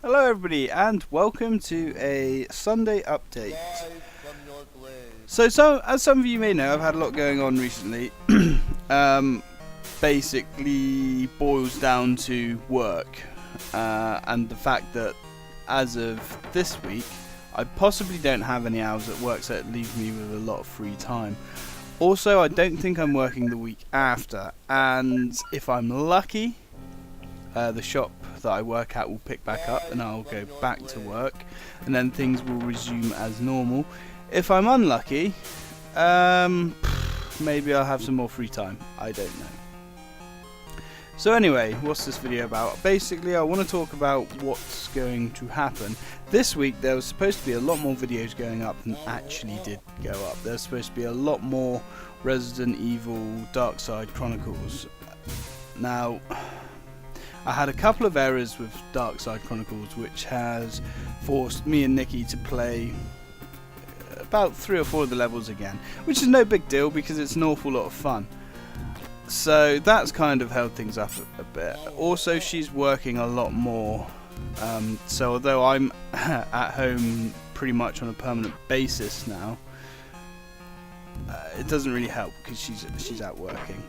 Hello everybody and welcome to a Sunday update. So as some of you may know, I've had a lot going on recently. Basically boils down to work and the fact that as of this week I possibly don't have any hours at work, so it leaves me with a lot of free time. Also, I don't think I'm working the week after, and if I'm lucky, the shop that I work at will pick back up and I'll go back to work, and then things will resume as normal. If I'm unlucky, maybe I'll have some more free time. I don't know. So anyway, what's this video about? Basically, I want to talk about what's going to happen. This week there was supposed to be a lot more videos going up than actually did go up. There's supposed to be a lot more Resident Evil Darkside Chronicles. Now, I had a couple of errors with Darkside Chronicles, which has forced me and Nikki to play about 3 or 4 of the levels again, which is no big deal because it's an awful lot of fun. So that's kind of held things up a bit. Also, she's working a lot more, so although I'm at home pretty much on a permanent basis now, it doesn't really help because she's out working.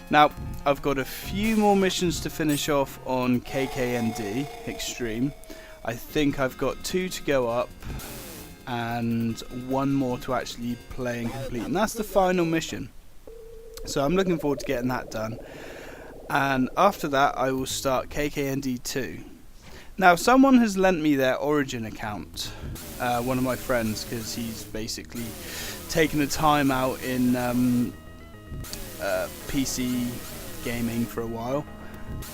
Now, I've got a few more missions to finish off on KKND Extreme. I think I've got 2 to go up and 1 more to actually play and complete, and that's the final mission. So I'm looking forward to getting that done, and after that I will start KKND 2. Now, someone has lent me their Origin account, one of my friends, because he's basically taken a time out in PC gaming for a while,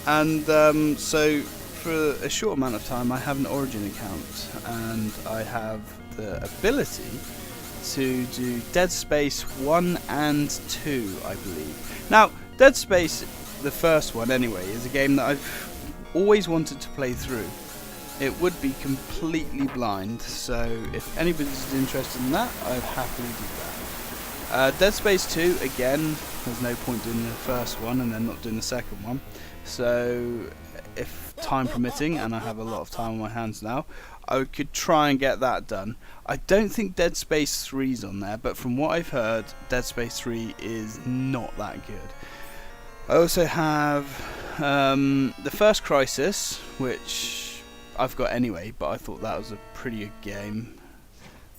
and so for a short amount of time I have an Origin account, and I have the ability to do Dead Space 1 and 2, I believe. Now, Dead Space, the first one anyway, is a game that I've always wanted to play through. It would be completely blind, so if anybody's interested in that, I'd happily do that. Dead Space 2, again, there's no point doing the first one and then not doing the second one. So if time permitting, and I have a lot of time on my hands now, I could try and get that done. I don't think Dead Space 3 is on there, but from what I've heard, Dead Space 3 is not that good. I also have the first Crysis, which I've got anyway, but I thought that was a pretty good game.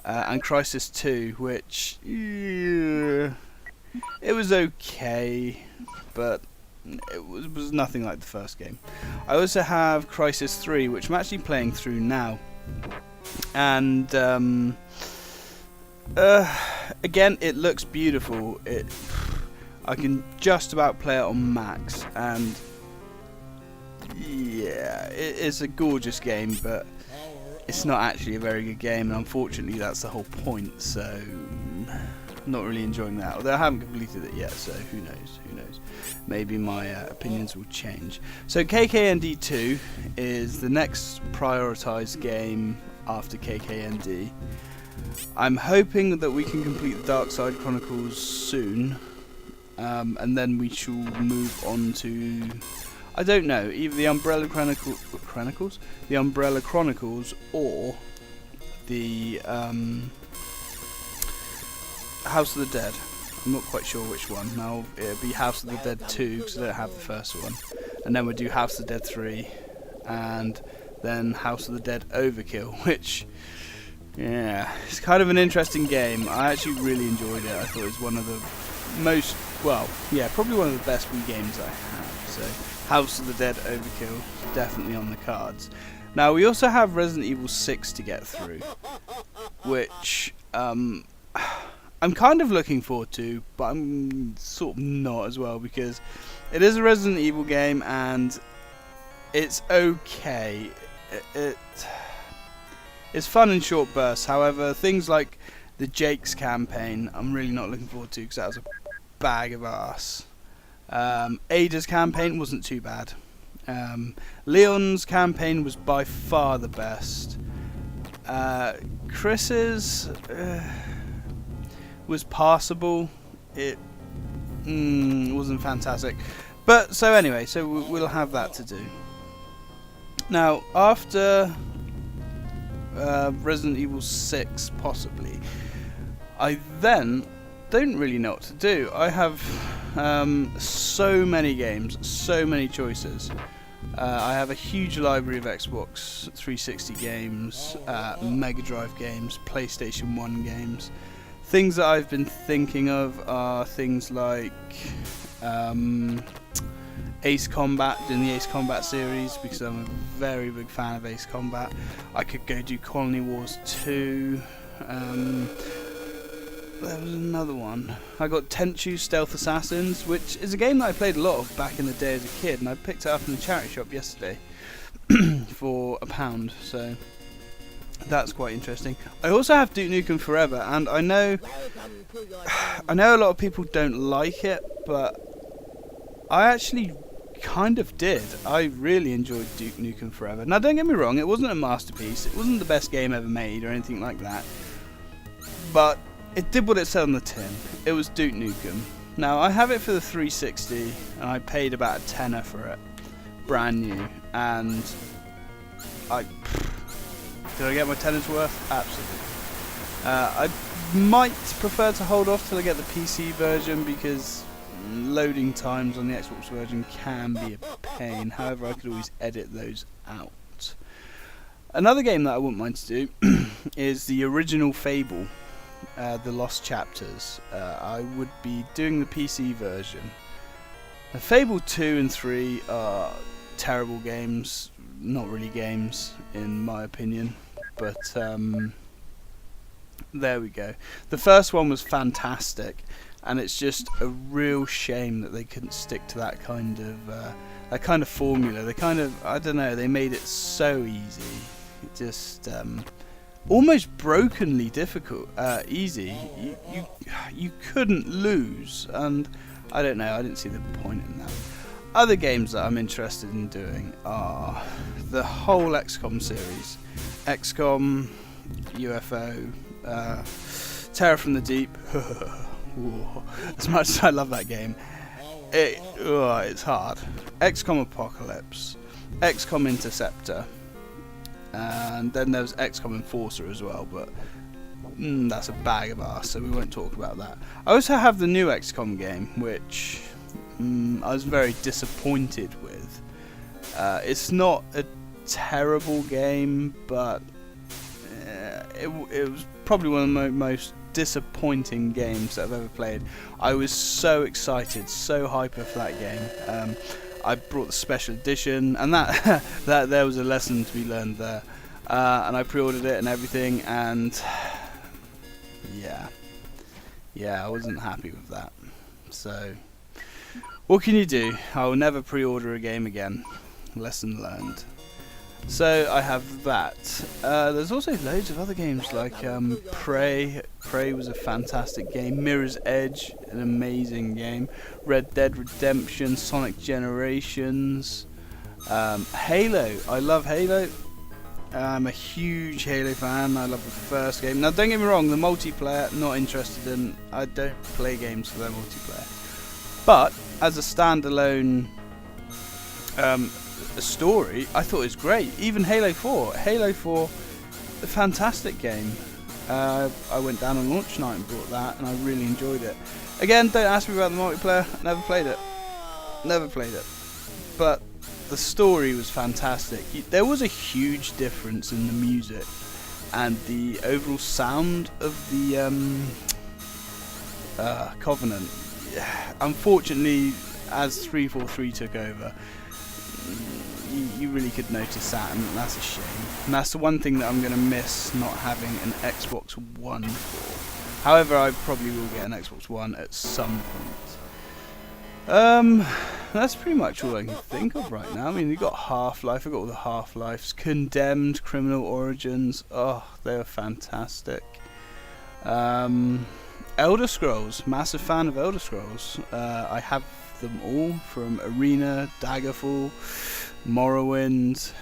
And Crysis 2, which it was okay, but it was nothing like the first game. I also have Crysis 3, which I'm actually playing through now, and again, it looks beautiful. I can just about play it on max, and yeah, it's a gorgeous game, but it's not actually a very good game, and unfortunately that's the whole point, so I'm not really enjoying that, although I haven't completed it yet, so who knows. Maybe my opinions will change. So KKND 2 is the next prioritised game after KKND. I'm hoping that we can complete the Darkside Chronicles soon, and then we shall move on to, I don't know, either the Umbrella Chronicles, the Umbrella Chronicles, or the House of the Dead. I'm not quite sure which one. Now it'll be House of the Dead 2 because I don't have the first one, and then we'll do House of the Dead 3, and then House of the Dead Overkill, which, yeah, it's kind of an interesting game. I actually really enjoyed it. I thought it was one of the most, well, yeah, probably one of the best Wii games I have. So House of the Dead Overkill, definitely on the cards. Now we also have Resident Evil 6 to get through, which I'm kind of looking forward to, but I'm sort of not as well, because it is a Resident Evil game and it's okay. It's fun in short bursts. However, things like the Jake's campaign, I'm really not looking forward to because that was a bag of arse. Ada's campaign wasn't too bad. Leon's campaign was by far the best. Chris's was passable. It wasn't fantastic, but so anyway, so we'll have that to do. Now, after Resident Evil 6 possibly. I then don't really know what to do. I have so many games, so many choices. I have a huge library of Xbox 360 games, Mega Drive games, PlayStation 1 games. Things that I've been thinking of are things like Ace Combat, doing the Ace Combat series, because I'm a very big fan of Ace Combat. I could go do Colony Wars 2. There was another one. I got Tenchu Stealth Assassins, which is a game that I played a lot of back in the day as a kid, and I picked it up in the charity shop yesterday for £1, so that's quite interesting. I also have Duke Nukem Forever, and I know a lot of people don't like it, but I actually kind of did. I really enjoyed Duke Nukem Forever. Now, don't get me wrong, it wasn't a masterpiece, it wasn't the best game ever made or anything like that, but it did what it said on the tin. It was Duke Nukem. Now, I have it for the 360, and I paid about a tenner for it, brand new, and did I get my tenner's worth? Absolutely. I might prefer to hold off till I get the PC version, because loading times on the Xbox version can be a pain. However, I could always edit those out. Another game that I wouldn't mind to do is the original Fable. The Lost Chapters. I would be doing the PC version. Fable 2 and 3 are terrible games, not really games in my opinion, but there we go. The first one was fantastic, and it's just a real shame that they couldn't stick to that kind of formula. They kind of, I don't know, they made it so easy. It just almost brokenly difficult, easy. You couldn't lose, and I don't know, I didn't see the point in that. Other games that I'm interested in doing are the whole XCOM series. XCOM, UFO, Terror from the Deep. As much as I love that game, it's hard. XCOM Apocalypse, XCOM Interceptor, and then there's XCOM Enforcer as well, but that's a bag of arse, so we won't talk about that. I also have the new XCOM game, which I was very disappointed with. It's not a terrible game, but it was probably one of the most disappointing games that I've ever played. I was so excited, so hyper for that game. I brought the special edition, and that there was a lesson to be learned there. And I pre-ordered it and everything, and yeah, I wasn't happy with that. So, what can you do? I will never pre-order a game again. Lesson learned. So I have that. There's also loads of other games like Prey. Prey was a fantastic game. Mirror's Edge, an amazing game. Red Dead Redemption, Sonic Generations, Halo. I love Halo. I'm a huge Halo fan. I love the first game. Now, don't get me wrong, the multiplayer, not interested in. I don't play games for their multiplayer. But as a standalone story, I thought it was great. Even Halo 4. Halo 4, a fantastic game. I went down on launch night and bought that, and I really enjoyed it. Again, don't ask me about the multiplayer. Never played it. But the story was fantastic. There was a huge difference in the music and the overall sound of the Covenant. Unfortunately, as 343 took over, you really could notice that, and that's a shame. And that's the one thing that I'm going to miss not having an Xbox One for. However, I probably will get an Xbox One at some point. That's pretty much all I can think of right now. I mean, you got Half-Life, I got all the Half-Lives, Condemned, Criminal Origins, oh, they were fantastic. Elder Scrolls, massive fan of Elder Scrolls. I have them all, from Arena, Daggerfall, Morrowind,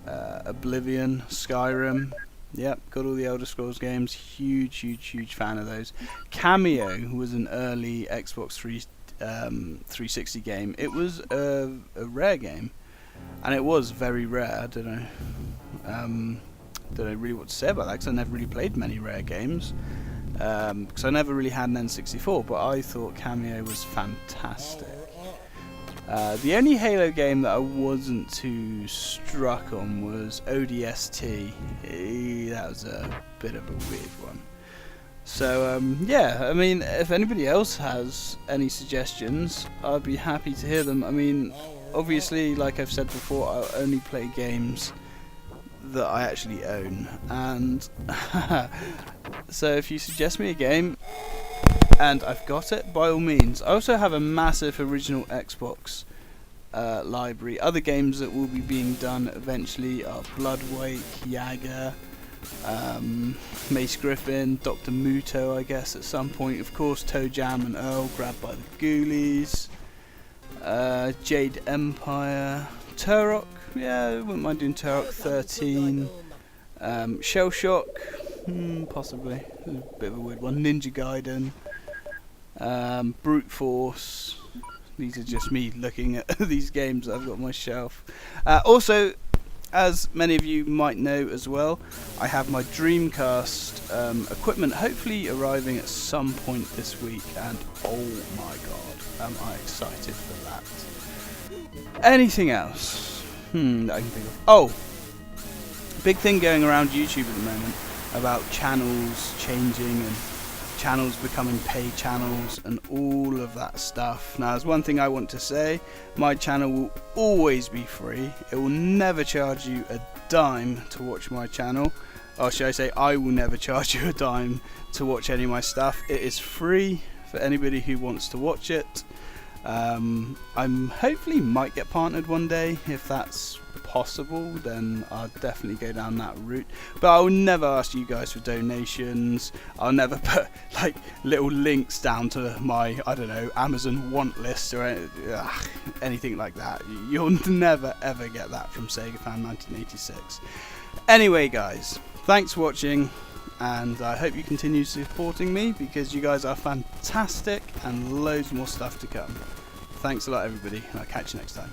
Oblivion, Skyrim. Yep, got all the Elder Scrolls games. Huge fan of those. Cameo was an early Xbox 360 game. It was a rare game, and it was very rare. I don't know. don't know really what to say about that, because I never really played many Rare games. Because I never really had an N64, but I thought Kameo was fantastic. The only Halo game that I wasn't too struck on was ODST. That was a bit of a weird one. So yeah, I mean, if anybody else has any suggestions, I'd be happy to hear them. I mean, obviously, like I've said before, I only play games that I actually own, and so if you suggest me a game and I've got it, by all means. I also have a massive original Xbox library. Other games that will be being done eventually are Bloodwake, Yaga, Mace Griffin, Dr. Muto, I guess, at some point. Of course, Toe Jam and Earl, Grabbed by the Ghoulies, Jade Empire, Turok. Yeah, I wouldn't mind doing Turok 13. Shell Shock, possibly. A bit of a weird one. Ninja Gaiden. Brute Force. These are just me looking at these games that I've got on my shelf. Also, as many of you might know as well, I have my Dreamcast equipment hopefully arriving at some point this week, and oh my god, am I excited for that. Anything else that I can think of? Oh, big thing going around YouTube at the moment about channels changing and channels becoming paid channels and all of that stuff. Now, there's one thing I want to say: my channel will always be free. It will never charge you a dime to watch my channel, or should I say, I will never charge you a dime to watch any of my stuff. It is free for anybody who wants to watch it. I'm hopefully might get partnered one day. If that's possible, then I'll definitely go down that route, but I'll never ask you guys for donations. I'll never put like little links down to my, I don't know, Amazon want list or anything like that. You'll never ever get that from Sega Fan 1986. Anyway guys, thanks for watching, and I hope you continue supporting me, because you guys are fantastic and loads more stuff to come. Thanks a lot everybody, and I'll catch you next time.